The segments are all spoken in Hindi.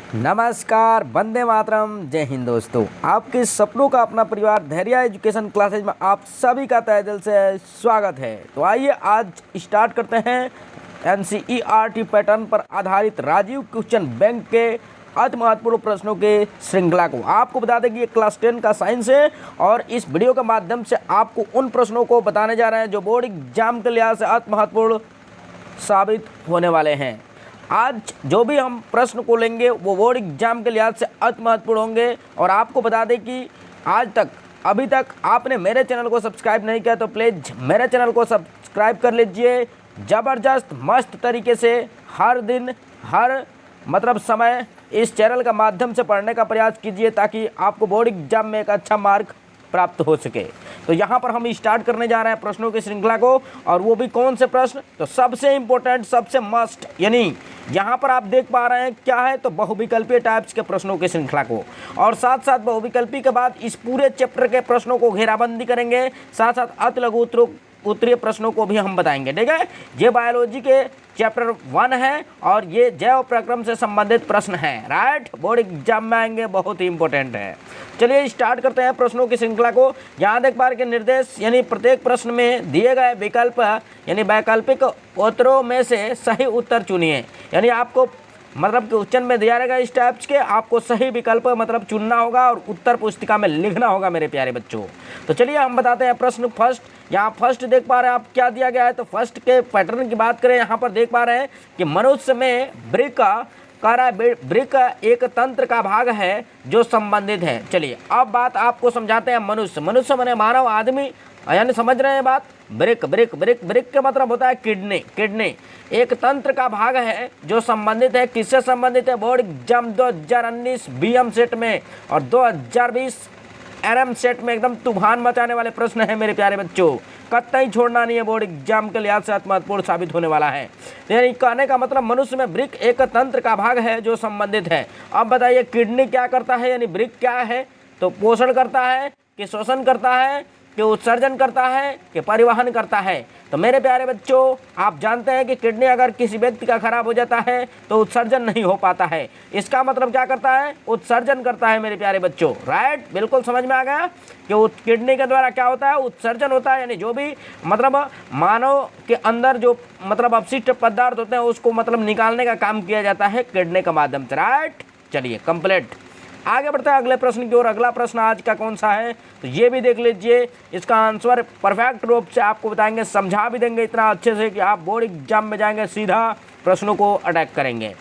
नमस्कार, वंदे मातरम, जय हिंद दोस्तों। आपके सपनों का अपना परिवार धैर्य एजुकेशन क्लासेज में आप सभी का तहे दिल से स्वागत है। तो आइए आज स्टार्ट करते हैं एनसीईआरटी पैटर्न पर आधारित राजीव क्वेश्चन बैंक के अति महत्वपूर्ण प्रश्नों के श्रृंखला को। आपको बता दें कि ये क्लास 10 का साइंस है और इस वीडियो के माध्यम से आपको उन प्रश्नों को बताने जा रहे हैं जो बोर्ड एग्जाम के लिहाज से अति महत्वपूर्ण साबित होने वाले हैं। आज जो भी हम प्रश्न को लेंगे वो बोर्ड एग्जाम के लिहाज से अति महत्वपूर्ण होंगे। और आपको बता दें कि आज तक अभी तक आपने मेरे चैनल को सब्सक्राइब नहीं किया तो प्लीज़ मेरे चैनल को सब्सक्राइब कर लीजिए। ज़बरदस्त मस्त तरीके से हर दिन हर समय इस चैनल का माध्यम से पढ़ने का प्रयास कीजिए ताकि आपको बोर्ड एग्जाम में एक अच्छा मार्क प्राप्त हो सके। तो यहाँ पर हम स्टार्ट करने जा रहे हैं प्रश्नों की श्रृंखला को, और वो भी कौन से प्रश्न, तो सबसे इम्पोर्टेंट सबसे मस्ट, यानी यहाँ पर आप देख पा रहे हैं क्या है, तो बहुविकल्पीय टाइप्स के प्रश्नों की श्रृंखला को, और साथ साथ बहुविकल्पी के बाद इस पूरे चैप्टर के प्रश्नों को घेराबंदी करेंगे, साथ साथ अति लघु उत्तरीय प्रश्नों को भी हम बताएंगे। ठीक है, ये बायोलॉजी के चैप्टर 1 है और ये जैव प्रक्रम से संबंधित प्रश्न हैं। राइट, बोर्ड एग्जाम में आएंगे, बहुत ही इंपॉर्टेंट है। चलिए स्टार्ट करते हैं प्रश्नों की श्रृंखला को। यहाँ देख पा रहे कि निर्देश यानी प्रत्येक प्रश्न में दिए गए विकल्प यानी वैकल्पिक उत्तरों में से सही उत्तर चुनिए। यानी आपको क्वेश्चन में दिया रहेगा इस टाइप्स के, आपको सही विकल्प चुनना होगा और उत्तर पुस्तिका में लिखना होगा मेरे प्यारे बच्चों। तो चलिए हम बताते हैं प्रश्न फर्स्ट। यहाँ फर्स्ट देख पा रहे हैं आप क्या दिया गया है, तो फर्स्ट के पैटर्न की बात करें, यहाँ पर देख पा रहे हैं कि मनुष्य में ब्रिक एक तंत्र का भाग है जो संबंधित है। चलिए अब बात आपको समझाते हैं। मनुष्य माने मानव आदमी, यानी समझ रहे हैं बात। ब्रिक के मतलब होता है किडनी एक तंत्र का भाग है जो संबंधित है। किससे संबंधित है? बोर्ड एग्जाम 2019 बीएम सेट में और 2020 एरएम सेट में एकदम तूफान मचाने वाले प्रश्न है मेरे प्यारे बच्चों, कतई छोड़ना नहीं है, बोर्ड एग्जाम के लिहाज से महत्वपूर्ण साबित होने वाला है। यानी कहने का मतलब मनुष्य में ब्रिक एक तंत्र का भाग है जो संबंधित है। अब बताइए किडनी क्या करता है, यानी ब्रिक क्या है, तो पोषण करता है कि शोषण करता है कि उत्सर्जन करता है कि परिवहन करता है। तो मेरे प्यारे बच्चों आप जानते हैं कि किडनी अगर किसी व्यक्ति का खराब हो जाता है तो उत्सर्जन नहीं हो पाता है। इसका मतलब क्या करता है? उत्सर्जन करता है मेरे प्यारे बच्चों। राइट, बिल्कुल समझ में आ गया कि किडनी के द्वारा क्या होता है? उत्सर्जन होता है। यानी जो भी मानव के अंदर जो अपशिष्ट पदार्थ होते हैं उसको निकालने का काम किया जाता है किडनी के माध्यम से। राइट, चलिए कंप्लीट आगे बढ़ते हैं अगले प्रश्न की ओर। अगला प्रश्न आज का कौन सा है, तो ये भी देख लीजिए। इसका आंसर परफेक्ट रूप से आपको बताएंगे, समझा भी देंगे इतना अच्छे से कि आप बोर्ड एग्जाम में जाएंगे सीधा प्रश्नों को अटैक करेंगे।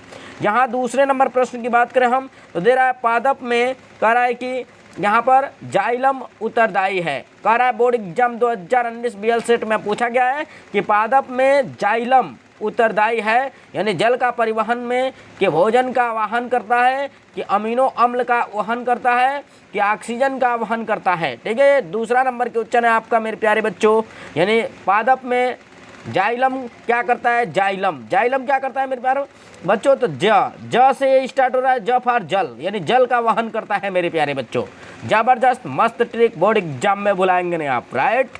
यहाँ दूसरे नंबर प्रश्न की बात करें हम, तो दे रहा है पादप में, कह रहा है कि यहाँ पर जाइलम उत्तरदायी है। कह रहा है बोर्ड एग्जाम 2019 बीएल सेट में पूछा गया है कि पादप में जाइलम उत्तरदायी है, यानी जल का परिवहन में, कि भोजन का वहन करता है, कि अमीनो अम्ल का वहन करता है, कि ऑक्सीजन का वहन करता है। ठीक है, दूसरा नंबर क्वेश्चन है आपका मेरे प्यारे बच्चों। यानी पादप में जाइलम क्या करता है? जाइलम क्या करता है मेरे प्यारे बच्चों? तो ज से स्टार्ट हो रहा है, ज फॉर जल, यानी जल का वहन करता है मेरे प्यारे बच्चों। जबरदस्त मस्त ट्रिक, बोर्ड एग्जाम में भुलाएंगे नहीं आप। राइट,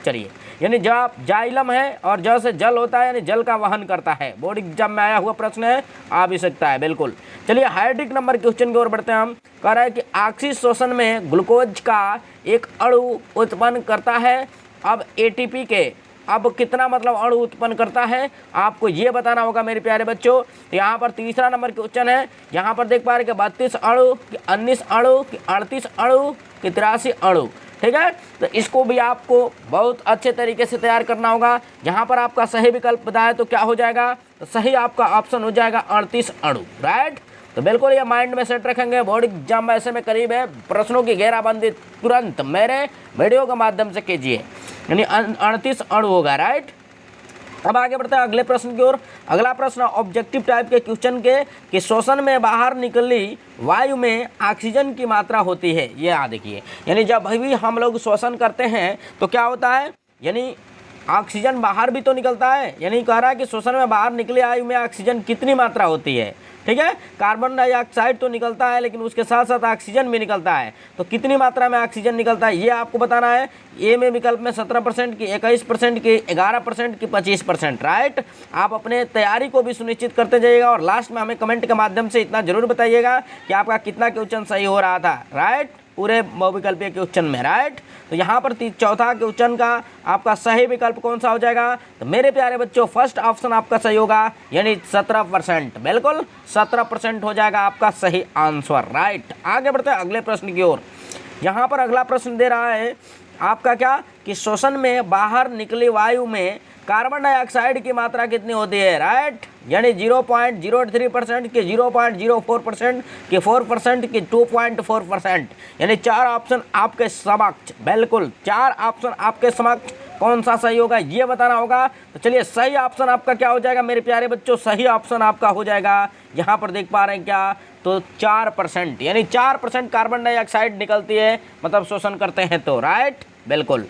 चलिए यानी जाइलम है और ज से जल होता है, यानी जल का वहन करता है। बोर्ड एग्जाम में आया हुआ प्रश्न है, आ भी सकता है बिल्कुल। चलिए हाइड्रिक नंबर क्वेश्चन की ओर बढ़ते हैं हम। कह रहा है कि ऑक्सीशोषण में ग्लूकोज का एक अणु उत्पन्न करता है। अब एटीपी के अब कितना अणु उत्पन्न करता है आपको ये बताना होगा मेरे प्यारे बच्चों। तो यहाँ पर तीसरा नंबर क्वेश्चन है। यहाँ पर देख पा रहे कि 32 अणु कि 19 अणु कि 38 अणु कि 83 अणु। ठीक है, तो इसको भी आपको बहुत अच्छे तरीके से तैयार करना होगा। यहाँ पर आपका सही विकल्प बताया तो क्या हो जाएगा, तो सही आपका ऑप्शन हो जाएगा 38 अणु। राइट, तो बिल्कुल ये माइंड में सेट रखेंगे। बोर्ड एग्जाम ऐसे में करीब है, प्रश्नों की घेराबंदी तुरंत मेरे वीडियो के माध्यम से कीजिए, यानी 38 अणु होगा। राइट, अब आगे बढ़ते हैं अगले प्रश्न की ओर। अगला प्रश्न ऑब्जेक्टिव टाइप के क्वेश्चन के, कि शोषण में बाहर निकली वायु में ऑक्सीजन की मात्रा होती है। ये याद देखिए, यानी जब भी हम लोग शोषण करते हैं तो क्या होता है, यानी ऑक्सीजन बाहर भी तो निकलता है। यानी कह रहा है कि शोषण में बाहर निकली वायु में ऑक्सीजन कितनी मात्रा होती है, ठीक है। कार्बन डाइऑक्साइड तो निकलता है लेकिन उसके साथ साथ ऑक्सीजन भी निकलता है, तो कितनी मात्रा में ऑक्सीजन निकलता है ये आपको बताना है। ए में विकल्प में 17% की, 21% की, 11% की, 25%, राइट। आप अपने तैयारी को भी सुनिश्चित करते जाइएगा और लास्ट में हमें कमेंट के माध्यम से इतना जरूर बताइएगा कि आपका कितना क्वेश्चन सही हो रहा था, राइट, पूरे बहुविकल्पीय क्वेश्चन में, राइट। तो यहाँ पर चौथा क्वेश्चन का आपका सही विकल्प कौन सा हो जाएगा, तो मेरे प्यारे बच्चों फर्स्ट ऑप्शन आपका सही होगा, यानी 17%, बिल्कुल 17% हो जाएगा आपका सही आंसर, राइट। आगे बढ़ते हैं अगले प्रश्न की ओर। यहाँ पर अगला प्रश्न दे रहा है आपका क्या कि श्वसन में बाहर निकली वायु में कार्बन डाइऑक्साइड की मात्रा कितनी होती है, राइट, यानी 0.03% की, 0.04% की, 4% की, 2.4%, यानी 4 ऑप्शन आपके समक्ष, बिल्कुल 4 ऑप्शन आपके समक्ष, कौन सा सही होगा ये बताना होगा। तो चलिए सही ऑप्शन आपका क्या हो जाएगा मेरे प्यारे बच्चों, सही ऑप्शन आपका हो जाएगा, यहाँ पर देख पा रहे हैं क्या, तो 4%, यानी 4% कार्बन डाइऑक्साइड निकलती है, मतलब शोषण करते हैं तो, राइट, बिल्कुल।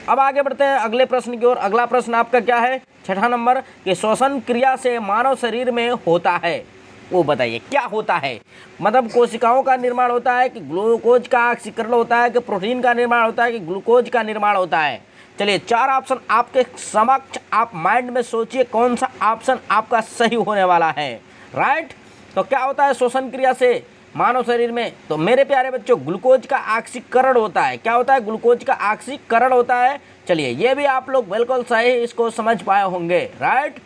अब आगे बढ़ते हैं अगले प्रश्न की ओर। अगला प्रश्न आपका क्या है, छठा नंबर, कि श्वसन क्रिया से मानव शरीर में होता है, वो बताइए क्या होता है। मतलब कोशिकाओं का निर्माण होता है कि ग्लूकोज का ऑक्सीकरण होता है कि प्रोटीन का निर्माण होता है कि ग्लूकोज का निर्माण होता है। चलिए 4 ऑप्शन आपके समक्ष, आप माइंड में सोचिए कौन सा ऑप्शन आपका सही होने वाला है, राइट। तो क्या होता है श्वसन क्रिया से मानव शरीर में, तो मेरे प्यारे बच्चों ग्लूकोज का ऑक्सीकरण होता है। क्या होता है, ग्लूकोज का ऑक्सीकरण होता है। चलिए ये भी आप लोग बिल्कुल सही इसको समझ पाए होंगे, राइट।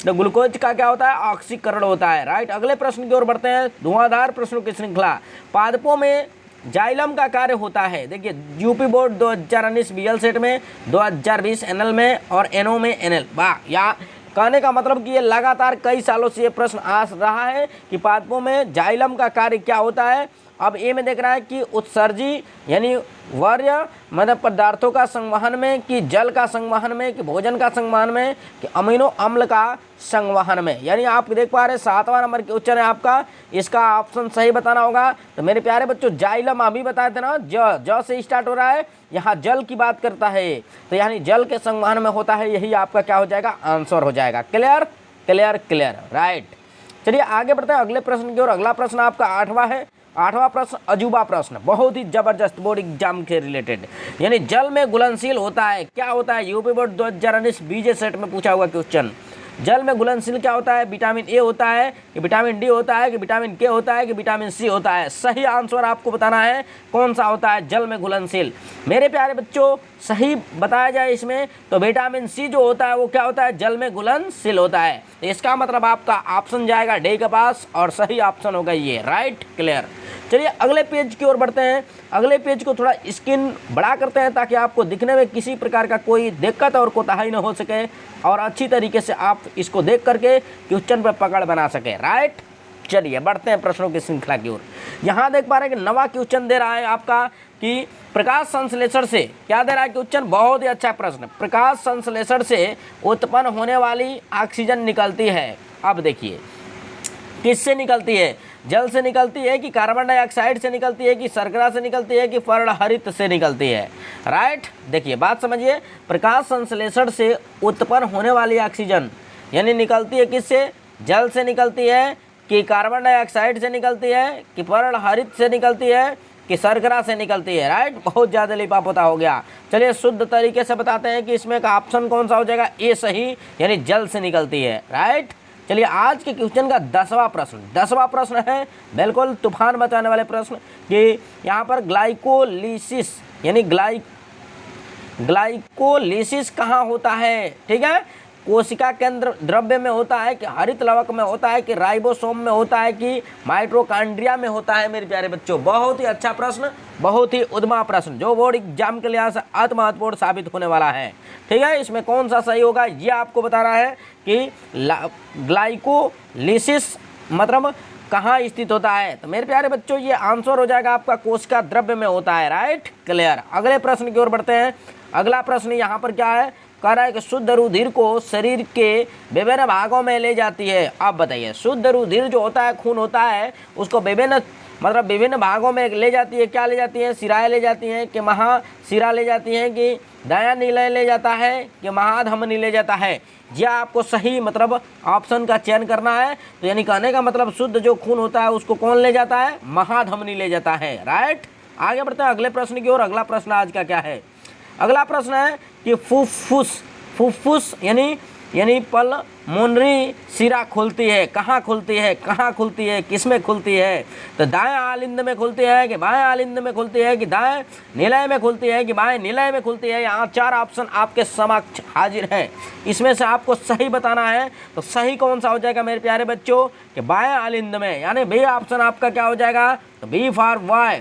तो ग्लूकोज का क्या होता है, ऑक्सीकरण होता है, राइट। अगले प्रश्न की ओर बढ़ते हैं, धुआंधार प्रश्नों की श्रृंखला। पादपों में जाइलम का कार्य होता है, देखिए यूपी बोर्ड 2019 बीएल सेट में, 2020 एनएल में और एनओ में एनएल, वाह। या कहने का मतलब कि ये लगातार कई सालों से ये प्रश्न आ रहा है कि पादपों में जाइलम का कार्य क्या होता है। अब ए में देख रहा है कि उत्सर्जी यानी वर्य मतलब पदार्थों का संवहन में, कि जल का संवहन में, कि भोजन का संवहन में, कि अमीनो अम्ल का संवहन में, यानी आप देख पा रहे हैं 7वां नंबर के क्वेश्चन है आपका, इसका ऑप्शन सही बताना होगा। तो मेरे प्यारे बच्चों जाइलम अभी बताए थे ना, ज से स्टार्ट हो रहा है, यहाँ जल की बात करता है, तो यानी जल के संवहन में होता है, यही आपका क्या हो जाएगा, आंसर हो जाएगा। Clear clear clear, right. चलिए आगे बढ़ते हैं अगले प्रश्न की ओर। अगला प्रश्न आपका 8वां है। 8वां प्रश्न अजूबा प्रश्न, बहुत ही जबरदस्त, बोर्ड एग्जाम के रिलेटेड, यानी जल में घुलनशील होता है, क्या होता है, यूपी बोर्ड 2019 बीजे सेट में पूछा हुआ क्वेश्चन। जल में घुलनशील क्या होता है, विटामिन ए होता है कि विटामिन डी होता है कि विटामिन के होता है कि विटामिन सी होता है। सही आंसर आपको बताना है कौन सा होता है जल में घुलनशील। मेरे प्यारे बच्चों सही बताया जाए इसमें तो विटामिन सी जो होता है वो क्या होता है, जल में घुलनशील होता है। इसका मतलब आपका ऑप्शन जाएगा डी के पास और सही ऑप्शन होगा ये, राइट, क्लियर। चलिए अगले पेज की ओर बढ़ते हैं। अगले पेज को थोड़ा स्क्रीन बड़ा करते हैं ताकि आपको दिखने में किसी प्रकार का कोई दिक्कत और कोताही न हो सके और अच्छी तरीके से आप इसको देख करके क्वेश्चन पर पकड़ बना सके, राइट। चलिए बढ़ते हैं प्रश्नों की श्रृंखला की ओर। यहाँ देख पा रहे हैं कि नवा क्वेश्चन दे रहा है आपका कि प्रकाश संश्लेषण से, क्या दे रहा है क्वेश्चन, बहुत ही अच्छा प्रश्न। प्रकाश संश्लेषण से उत्पन्न होने वाली ऑक्सीजन निकलती है, अब देखिए किससे निकलती है, जल से निकलती है कि कार्बन डाइऑक्साइड से निकलती है कि शर्करा से निकलती है कि पर्णहरित से निकलती है, राइट। देखिए बात समझिए, प्रकाश संश्लेषण से उत्पन्न होने वाली ऑक्सीजन यानी निकलती है किससे, जल से निकलती है कि कार्बन डाइऑक्साइड से निकलती है कि पर्णहरित से निकलती है कि शर्करा से निकलती है, राइट। बहुत ज़्यादा लिपापोता हो गया। चलिए शुद्ध तरीके से बताते हैं कि इसमें का ऑप्शन कौन सा हो जाएगा, ए सही, यानी जल से निकलती है, राइट। चलिए आज के क्वेश्चन का 10वां प्रश्न है बिल्कुल तूफान मचाने वाले प्रश्न कि यहाँ पर ग्लाइकोलिसिस यानी ग्लाइकोलिसिस कहाँ होता है, ठीक है। कोशिका केंद्र द्रव्य में होता है कि हरित लवक में होता है कि राइबोसोम में होता है कि माइटोकॉन्ड्रिया में होता है। मेरे प्यारे बच्चों बहुत ही अच्छा प्रश्न, बहुत ही उद्यमा प्रश्न जो बोर्ड एग्जाम के लिहाज से अति महत्वपूर्ण साबित होने वाला है, ठीक है। इसमें कौन सा सही होगा ये आपको बता रहा है कि ग्लाइकोलिसिस मतलब कहाँ स्थित होता है। तो मेरे प्यारे बच्चों ये आंसर हो जाएगा आपका कोशिका द्रव्य में होता है, राइट, क्लियर। अगले प्रश्न की ओर बढ़ते हैं। अगला प्रश्न यहाँ पर क्या है, कह रहा है कि शुद्ध रुधिर को शरीर के विभिन्न भागों में ले जाती है। आप बताइए शुद्ध रुधिर जो होता है, खून होता है, उसको विभिन्न मतलब विभिन्न भागों में ले जाती है, क्या ले जाती है, शिराएं ले जाती हैं कि महाशिरा ले जाती हैं कि दया निलय ले जाता है कि महाधमनी ले जाता है। जी आपको सही मतलब ऑप्शन का चयन करना है। तो यानी कहने का मतलब शुद्ध जो खून होता है उसको कौन ले जाता है, महाधमनी ले जाता है, राइट। आगे बढ़ते हैं अगले प्रश्न की ओर। अगला प्रश्न आज का क्या है, अगला प्रश्न है कि फुफ्फुस यानी पल्मोनरी शिरा खुलती है, कहाँ खुलती है, कहाँ खुलती है, किसमें खुलती है। तो दाएं आलिंद में खुलती है कि बाएं आलिंद में खुलती है कि दाएं निलय में खुलती है कि बाएं निलय में खुलती है। यहाँ 4 ऑप्शन आपके समक्ष हाजिर है, इसमें से आपको सही बताना है। तो सही कौन सा हो जाएगा मेरे प्यारे बच्चों, कि बाएं आलिंद में, यानी बी ऑप्शन आपका क्या हो जाएगा, तो B for Y,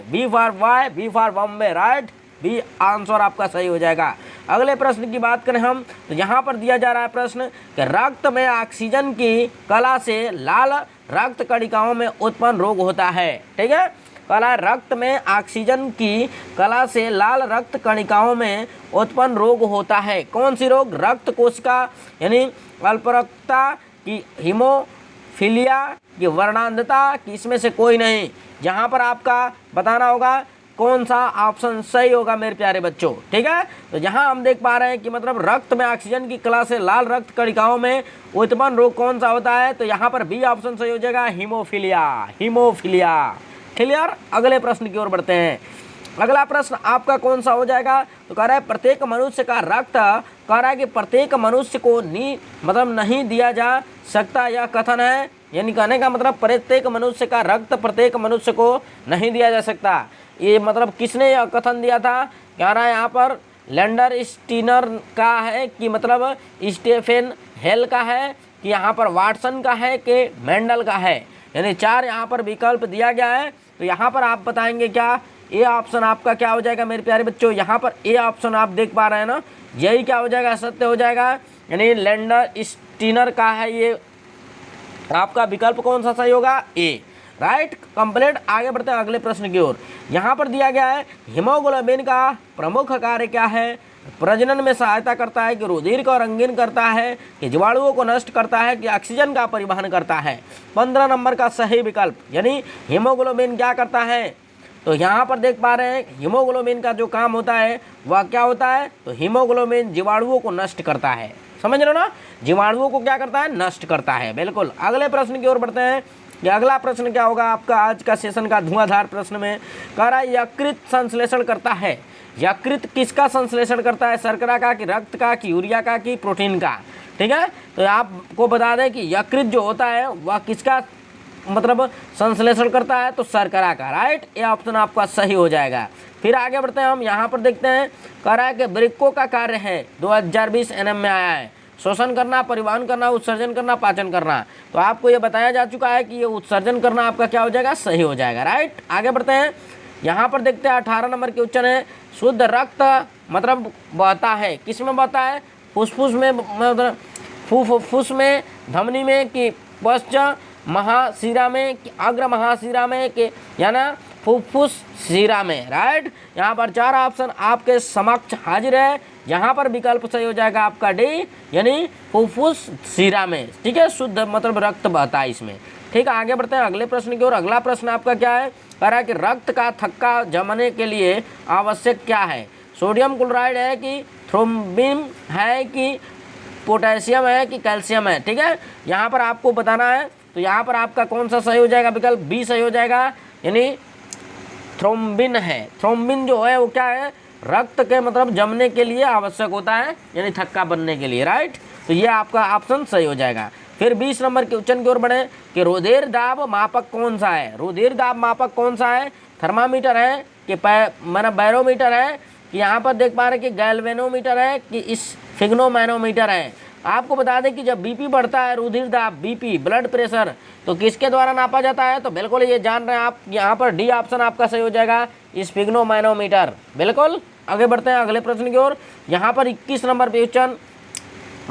B for Bombay, right. B answer आपका सही हो जाएगा। अगले प्रश्न की बात करें हम, तो यहाँ पर दिया जा रहा है प्रश्न कि रक्त में ऑक्सीजन की कला से लाल रक्त कणिकाओं में उत्पन्न रोग होता है। ठीक है, कला रक्त में ऑक्सीजन की कला से लाल रक्त कणिकाओं में उत्पन्न रोग होता है। कौन सी रोग, रक्त कोशिका यानी अल्परक्तता की, हीमोफीलिया की, वर्णांधता की, इसमें से कोई नहीं। जहाँ पर आपका बताना होगा कौन सा ऑप्शन सही होगा मेरे प्यारे बच्चों। ठीक है, तो यहाँ हम देख पा रहे हैं कि मतलब रक्त में ऑक्सीजन की कला से लाल रक्त कणिकाओं में उत्पन्न रोग कौन सा होता है, तो यहाँ पर बी ऑप्शन सही हो जाएगा, हीमोफीलिया। क्लियर। अगले प्रश्न की ओर बढ़ते हैं। अगला प्रश्न आपका कौन सा हो जाएगा, तो कह रहा है प्रत्येक मनुष्य का रक्त, कह रहा है कि प्रत्येक मनुष्य को नहीं दिया जा सकता, यह कथन है। यानी कहने का मतलब प्रत्येक मनुष्य का रक्त प्रत्येक मनुष्य को नहीं दिया जा सकता। ये मतलब किसने यह कथन दिया था, कह रहा है यहाँ पर लैंडर स्टीनर का है कि मतलब स्टेफेन हेल का है कि यहाँ पर वाटसन का है कि मेंडल का है। यानी 4 यहाँ पर विकल्प दिया गया है। तो यहाँ पर आप बताएंगे क्या, ए ऑप्शन आपका क्या हो जाएगा मेरे प्यारे बच्चों। यहाँ पर ए ऑप्शन आप देख पा रहे हैं ना, यही क्या हो जाएगा, सत्य हो जाएगा। यानी लैंडर स्टीनर का है ये आपका विकल्प कौन सा सही होगा, ए, राइट। कंप्लीट। आगे बढ़ते हैं अगले प्रश्न की ओर। यहाँ पर दिया गया है हीमोग्लोबिन का प्रमुख कार्य क्या है, प्रजनन में सहायता करता है कि रुधिर को रंगीन करता है कि जीवाणुओं को नष्ट करता है कि ऑक्सीजन का परिवहन करता है। 15 नंबर का सही विकल्प, यानी हीमोग्लोबिन क्या करता है। तो यहाँ पर देख पा रहे हैं हीमोग्लोबिन का जो काम होता है वह क्या होता है, तो हीमोग्लोबिन जीवाणुओं को नष्ट करता है। समझ रहे हो ना, जीवाणुओं को क्या करता है, नष्ट करता है। बिल्कुल। अगले प्रश्न की ओर बढ़ते हैं कि अगला प्रश्न क्या होगा आपका आज का सेशन का धुआंधार प्रश्न में, कह रहा है यकृत संश्लेषण करता है। यकृत किसका संश्लेषण करता है, शर्करा का कि रक्त का कि यूरिया का कि प्रोटीन का। ठीक है, तो आपको बता दें कि यकृत जो होता है वह किसका मतलब संश्लेषण करता है, तो शर्करा का, राइट। ये ऑप्शन आपका सही हो जाएगा। फिर आगे बढ़ते हैं हम, यहाँ पर देखते हैं कह रहा है कि वृक्कों का कार्य है 2020 NM में आया है, शोषण करना, परिवहन करना, उत्सर्जन करना, पाचन करना। तो आपको ये बताया जा चुका है कि ये उत्सर्जन करना आपका क्या हो जाएगा, सही हो जाएगा, राइट। आगे बढ़ते हैं, यहाँ पर देखते हैं 18 नंबर के क्वेश्चन है, शुद्ध रक्त मतलब बहता है, किस में बहता है, फुसफुस में, मतलब फुफ्फुस में, धमनी में कि पश्च महाशिरा में कि अग्र महाशिरा में कि या ना फुफ्फुस शिरा में, राइट। यहाँ पर 4 ऑप्शन आपके समक्ष हाजिर है। यहाँ पर विकल्प सही हो जाएगा आपका डी, यानी फुफ्फुस शिरा में। ठीक है, शुद्ध मतलब रक्त बहता है इसमें। ठीक है, आगे बढ़ते हैं अगले प्रश्न की ओर। अगला प्रश्न आपका क्या है, कह रहा है कि रक्त का थक्का जमने के लिए आवश्यक क्या है, सोडियम क्लोराइड है कि थ्रोम्बिन है कि पोटेशियम है कि कैल्शियम है। ठीक है, यहाँ पर आपको बताना है। तो यहाँ पर आपका कौन सा सही हो जाएगा, विकल्प बी सही हो जाएगा, यानी थ्रोम्बिन है। थ्रोम्बिन जो है वो क्या है, रक्त के मतलब जमने के लिए आवश्यक होता है, यानी थक्का बनने के लिए, राइट। तो ये आपका ऑप्शन सही हो जाएगा। फिर 20 नंबर के क्वेश्चन की ओर बढ़े कि रुधिर दाब मापक कौन सा है। रुधिर दाब मापक कौन सा है, थर्मामीटर है कि मतलब बैरोमीटर है कि यहाँ पर देख पा रहे कि गैल्वेनोमीटर है कि इस फिग्नोमैनोमीटर है। आपको बता दें कि जब बीपी बढ़ता है, रुधिर दाब, बीपी, ब्लड प्रेशर, तो किसके द्वारा नापा जाता है, तो बिल्कुल ये जान रहे हैं आप। यहाँ पर डी ऑप्शन आपका सही हो जाएगा, स्फिग्नोमैनोमीटर। बिल्कुल। आगे बढ़ते हैं अगले प्रश्न की ओर। यहाँ पर 21 नंबर क्वेश्चन,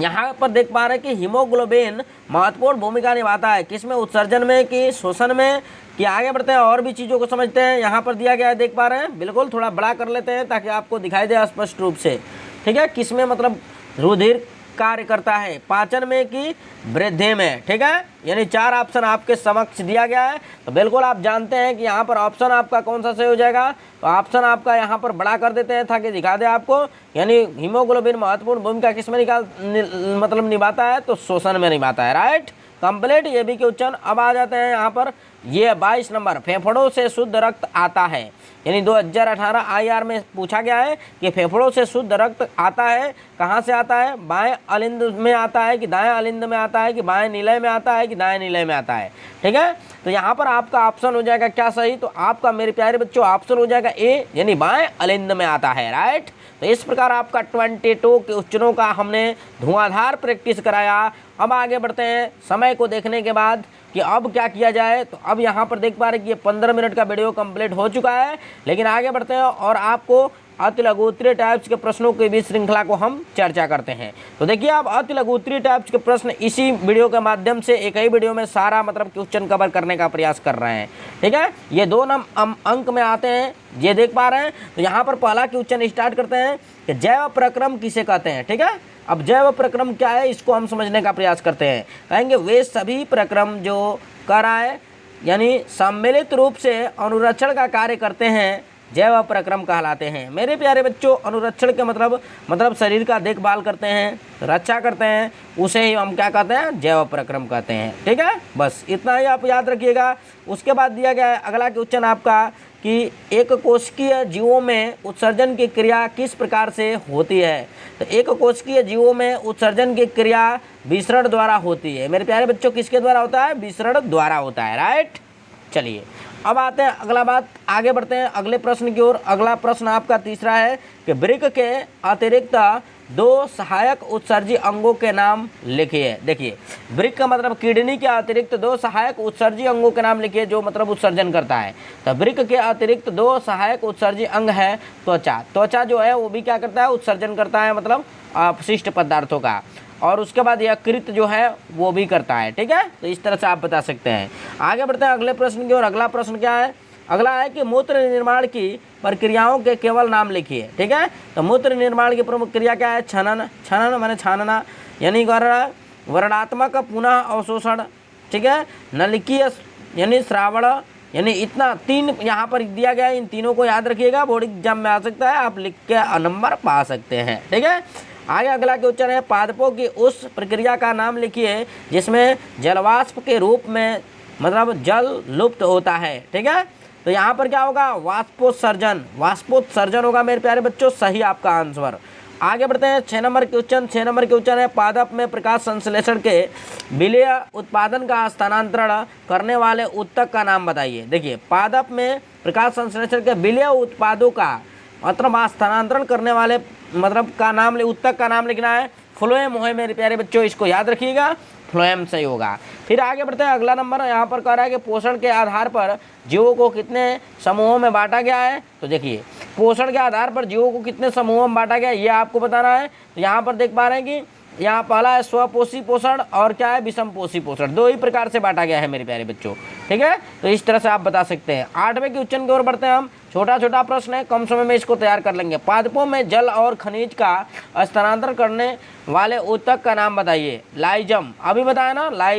यहाँ पर देख पा रहे हैं कि हीमोग्लोबिन महत्वपूर्ण भूमिका निभाता है, किसमें, उत्सर्जन में कि शोषण में कि। आगे बढ़ते हैं और भी चीज़ों को समझते हैं। यहाँ पर दिया गया है, देख पा रहे हैं, बिल्कुल थोड़ा बड़ा कर लेते हैं ताकि आपको दिखाई दे स्पष्ट रूप से। ठीक है, किसमें मतलब रुधिर कार्य करता है? पाचन में कि वृद्धि में? ठीक है, यानी 4 ऑप्शन आपके समक्ष दिया गया है। तो बिल्कुल आप जानते हैं कि यहाँ पर ऑप्शन आपका कौन सा सही हो जाएगा। तो ऑप्शन आपका यहाँ पर बड़ा कर देते हैं ताकि दिखा दे आपको। यानी हीमोग्लोबिन महत्वपूर्ण भूमिका किसमें मतलब निभाता है? तो शोषण में निभाता है। राइट, कंप्लीट ये भी क्वेश्चन। अब आ जाते हैं यहाँ पर ये 22 नंबर, फेफड़ों से शुद्ध रक्त आता है। यानी 2018 IR में पूछा गया है कि फेफड़ों से शुद्ध रक्त आता है, कहाँ से आता है? बाएं अलिंद में आता है कि दाएं अलिंद में आता है कि बाएं नीलय में आता है कि दाएं नीलय में आता है? ठीक है, तो यहाँ पर आपका ऑप्शन हो जाएगा क्या सही? तो आपका मेरे प्यारे बच्चों ऑप्शन हो जाएगा ए, यानी बाएं अलिंद में आता है। राइट, तो इस प्रकार आपका 22 क्वेश्चनों का हमने धुआंधार प्रैक्टिस कराया। अब आगे बढ़ते हैं समय को देखने के बाद कि अब क्या किया जाए। तो अब यहाँ पर देख पा रहे कि ये 15 मिनट का वीडियो कंप्लीट हो चुका है, लेकिन आगे बढ़ते हैं और आपको अति लघु उत्तरीय टाइप्स के प्रश्नों की भी श्रृंखला को हम चर्चा करते हैं। तो देखिए, आप अति लघु उत्तरीय टाइप्स के प्रश्न इसी वीडियो के माध्यम से एक ही वीडियो में सारा मतलब क्वेश्चन कवर करने का प्रयास कर रहे हैं। ठीक है, ये 2 अंक में आते हैं, ये देख पा रहे हैं। तो यहाँ पर पहला क्वेश्चन स्टार्ट करते हैं कि जैव प्रक्रम किसे कहते हैं? ठीक है, अब जैव प्रक्रम क्या है इसको हम समझने का प्रयास करते हैं। कहेंगे वे सभी प्रक्रम जो कराए यानी सम्मिलित रूप से अनुरक्षण का कार्य करते हैं, जैव प्रक्रम कहलाते हैं। मेरे प्यारे बच्चों, अनुरक्षण के मतलब शरीर का देखभाल करते हैं, रक्षा करते हैं, उसे ही हम क्या कहते हैं? जैव प्रक्रम कहते हैं। ठीक है, बस इतना ही आप याद रखिएगा। उसके बाद दिया गया है अगला क्वेश्चन आपका कि एक कोशिकीय जीवों में उत्सर्जन की क्रिया किस प्रकार से होती है? तो एक कोशिकीय जीवों में उत्सर्जन की क्रिया विसरण द्वारा होती है। मेरे प्यारे बच्चों, किसके द्वारा होता है? विसरण द्वारा होता है। राइट, चलिए अब आते हैं अगला बात, आगे बढ़ते हैं अगले प्रश्न की ओर। अगला प्रश्न आपका तीसरा है कि वृक्क के अतिरिक्त 2 सहायक उत्सर्जी अंगों के नाम लिखिए। देखिए, वृक्क का मतलब किडनी के अतिरिक्त 2 सहायक उत्सर्जी अंगों के नाम लिखिए जो मतलब उत्सर्जन करता है। तो वृक्क के अतिरिक्त 2 सहायक उत्सर्जी अंग है त्वचा। त्वचा जो है वो भी क्या करता है? उत्सर्जन करता है, मतलब अपशिष्ट पदार्थों का। और उसके बाद यकृत जो है वो भी करता है। ठीक है, तो इस तरह से आप बता सकते हैं। आगे बढ़ते हैं अगले प्रश्न की ओर। अगला प्रश्न क्या है? अगला है कि मूत्र निर्माण की प्रक्रियाओं के केवल नाम लिखिए। ठीक है, तो मूत्र निर्माण की प्रमुख क्रिया क्या है? छनन। छनन माने छानना, यानी वर्णात्मक पुनः अवशोषण। ठीक है, नलिकीय यानी श्रावण, यानी इतना 3 यहाँ पर दिया गया है। इन तीनों को याद रखिएगा, बोर्ड एग्जाम में आ सकता है, आप लिख के नंबर पा सकते हैं। ठीक है, आगे अगला क्वेश्चन है पादपों की उस प्रक्रिया का नाम लिखिए जिसमें जलवाष्प के रूप में मतलब जल लुप्त होता है। ठीक है, तो यहाँ पर क्या होगा? वाष्पोत्सर्जन। वाष्पोत्सर्जन होगा मेरे प्यारे बच्चों, सही आपका आंसर। आगे बढ़ते हैं 6 नंबर क्वेश्चन। 6 नंबर क्वेश्चन है पादप में प्रकाश संश्लेषण के विलेय उत्पादन का स्थानांतरण करने वाले उत्तक का नाम बताइए। देखिए, पादप में प्रकाश संश्लेषण के विलेय उत्पादों का मतलब स्थानांतरण करने वाले मतलब का नाम उत्तक का नाम लिखना है। फ्लोएम है मेरे प्यारे बच्चों, इसको याद रखिएगा, फ्लोएम सही होगा। फिर आगे बढ़ते हैं अगला नंबर यहाँ पर कह रहा है कि पोषण के आधार पर जीवों को कितने समूहों में बांटा गया है। तो देखिए, पोषण के आधार पर जीवों को कितने समूहों में बांटा गया है ये आपको बताना है। तो यहाँ पर देख पा रहे हैं कि यहाँ पहला है स्वपोषी पोषण और क्या है? विषम पोषी पोषण। 2 ही प्रकार से बांटा गया है मेरे प्यारे बच्चों। ठीक है, तो इस तरह से आप बता सकते हैं। 8वें क्वेश्चन की ओर बढ़ते हैं हम। छोटा छोटा प्रश्न है, कम समय में इसको तैयार कर लेंगे। पादपों में जल और खनिज का स्थानांतरण करने वाले उत्तक का नाम बताइए। लाइजम, अभी बताया ना,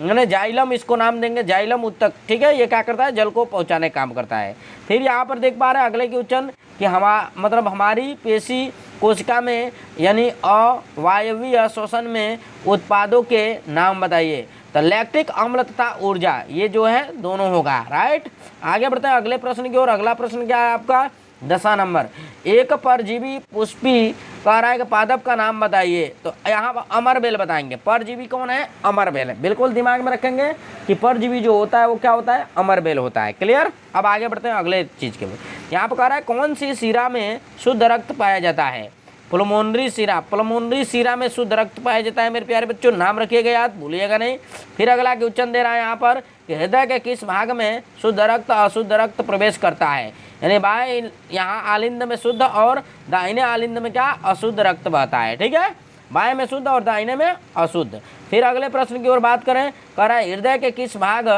यानी जाइलम इसको नाम देंगे, जाइलम उत्तक। ठीक है, ये क्या करता है? जल को पहुंचाने का काम करता है। फिर यहाँ पर देख पा रहे हैं अगले क्वेश्चन कि हमारी पेशी कोशिका में यानी अवायवीय श्वसन में उत्पादों के नाम बताइए। तो लैक्टिक अम्ल तथा ऊर्जा, ये जो है दोनों होगा। राइट, आगे बढ़ते हैं अगले प्रश्न की ओर। अगला प्रश्न क्या है आपका? 10वां नंबर। एक परजीवी पुष्पी कह रहा है कि पादप का नाम बताइए। तो यहाँ पर अमरबेल बताएंगे। परजीवी कौन है? अमरबेल है। बिल्कुल दिमाग में रखेंगे कि परजीवी जो होता है वो क्या होता है? अमरबेल होता है। क्लियर। अब आगे बढ़ते हैं अगले चीज़ के लिए। यहाँ पर कह रहा है कौन सी शिरा में शुद्ध रक्त पाया जाता है? पुलमोनरी शिरा। पुलमोनरी शिरा में शुद्ध रक्त पाया जाता है मेरे प्यारे बच्चों, नाम रखिएगा, याद भूलिएगा नहीं। फिर अगला क्वेश्चन दे रहा है यहाँ पर कि हृदय के किस भाग में शुद्ध रक्त अशुद्ध रक्त प्रवेश करता है? यानी बाएं यहाँ आलिंद में शुद्ध और दाहिने आलिंद में क्या? अशुद्ध रक्त बहता है। ठीक है, बाएं में शुद्ध और दाहिने में अशुद्ध। फिर अगले प्रश्न की ओर बात करें, कह रहा है हृदय के किस भाग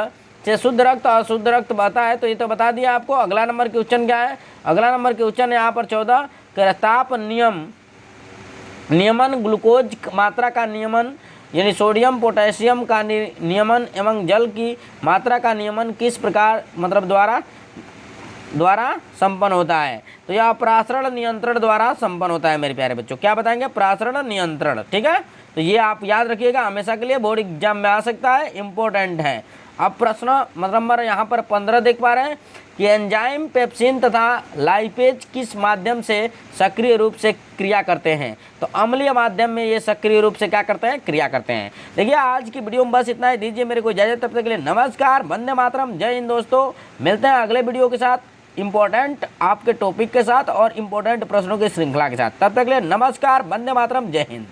से शुद्ध रक्त अशुद्ध रक्त बहता है? तो ये तो बता दिया आपको। अगला नंबर क्वेश्चन क्या है? अगला नंबर क्वेश्चन यहाँ पर 14 ताप नियम नियमन, ग्लूकोज मात्रा का नियमन यानी सोडियम पोटेशियम का नियमन एवं जल की मात्रा का नियमन किस प्रकार मतलब द्वारा संपन्न होता है? तो यह प्रासरण नियंत्रण द्वारा संपन्न होता है मेरे प्यारे बच्चों। क्या बताएंगे? प्रासरण नियंत्रण। ठीक है, तो ये आप याद रखिएगा, हमेशा के लिए बोर्ड एग्जाम में आ सकता है, इंपॉर्टेंट है। अब प्रश्न नंबर यहाँ पर 15 देख पा रहे हैं कि एंजाइम पेप्सिन तथा लाइपेज किस माध्यम से सक्रिय रूप से क्रिया करते हैं? तो अम्लीय माध्यम में ये सक्रिय रूप से क्या करते हैं? क्रिया करते हैं। देखिए आज की वीडियो में बस इतना ही, दीजिए मेरे को इजाजत, तब तक के लिए नमस्कार, वंदे मातरम, जय हिंद दोस्तों। मिलते हैं अगले वीडियो के साथ, इंपॉर्टेंट आपके टॉपिक के साथ और इंपॉर्टेंट प्रश्नों की श्रृंखला के साथ। तब तक के लिए नमस्कार, वंदे मातरम, जय हिंद।